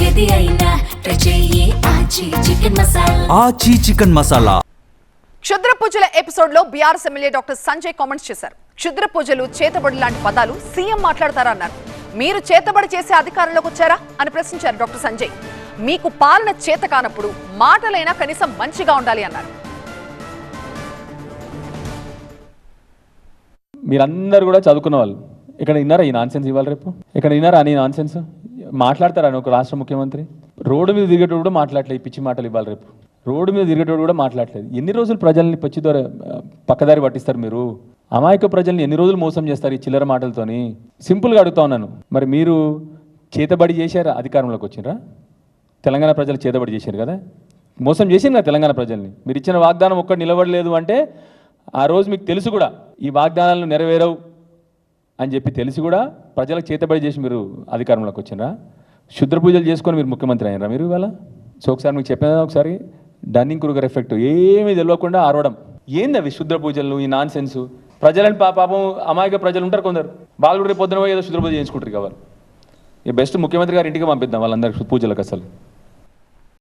ఏది అయినా చెయ్యి ఆచి చికెన్ మసాలా. ఆచి చికెన్ మసాలా. క్షుద్ర పూజల ఎపిసోడ్ లో BRS MLA doctor Sanjay comments చేశారు. క్షుద్ర పూజలు, చేతబడి లాంటి పదాలు సీఎం మాట్లాడతారా అన్నారు. మీరు చేతబడి చేసే అధికారంలోకి వచ్చారా అని ప్రశ్నించారు డాక్టర్ సంజయ్. మీకు పాలన చేత కానప్పుడు మాటలైనా కనీసం మంచిగా ఉండాలి అన్నారు. మీరందరూ కూడా చదువుకున్న వాళ్ళు ఇక్కడ విన్నారా ఈ నాన్సెన్స్ ఇవాళ రేపు? ఇక్కడ విన్నారా అని నాన్సెన్స్ మాట్లాడతారా? ఒక రాష్ట్ర ముఖ్యమంత్రి రోడ్డు మీద తిరిగేటోడు కూడా మాట్లాడలేదు, పిచ్చి మాటలు ఇవ్వాలి రేపు. రోడ్డు మీద తిరిగేటోడు కూడా మాట్లాడలేదు. ఎన్ని రోజులు ప్రజల్ని పచ్చి ద్వారా పక్కదారి పట్టిస్తారు మీరు? అమాయక ప్రజల్ని ఎన్ని రోజులు మోసం చేస్తారు ఈ చిల్లర మాటలతోని? సింపుల్గా అడుగుతా ఉన్నాను, మరి మీరు చేతబడి చేశారా? అధికారంలోకి వచ్చినరా? తెలంగాణ ప్రజలు చేతబడి చేశారు కదా, మోసం చేసింది కదా తెలంగాణ ప్రజల్ని. మీరు ఇచ్చిన వాగ్దానం ఒక్కటి నిలబడలేదు అంటే ఆ రోజు మీకు తెలుసు కూడా ఈ వాగ్దానాలను నెరవేరవు అని చెప్పి తెలిసి కూడా ప్రజలకు చేతబడి చేసి మీరు అధికారంలోకి వచ్చినరా? శుద్ర పూజలు చేసుకొని మీరు ముఖ్యమంత్రి అయినరా మీరు ఇవాళ? సో ఒకసారి మీకు చెప్పిన ఒకసారి డన్నింగ్ క్రూగర్ ఎఫెక్ట్ ఏమీ తెలియకుండా ఆరవడం ఏంది అవి శుద్ర పూజలు, ఈ నాన్ సెన్స్? ప్రజలని పాపం అమాయక ప్రజలు ఉంటారు కొందరు, వాళ్ళు రేపు పొద్దున ఏదో శుద్ర పూజ చేయించుకుంటారు కావాలి. ఈ బెస్ట్ ముఖ్యమంత్రి గారి ఇంటికి పంపిద్దాం వాళ్ళందరికీ పూజలకు. అసలు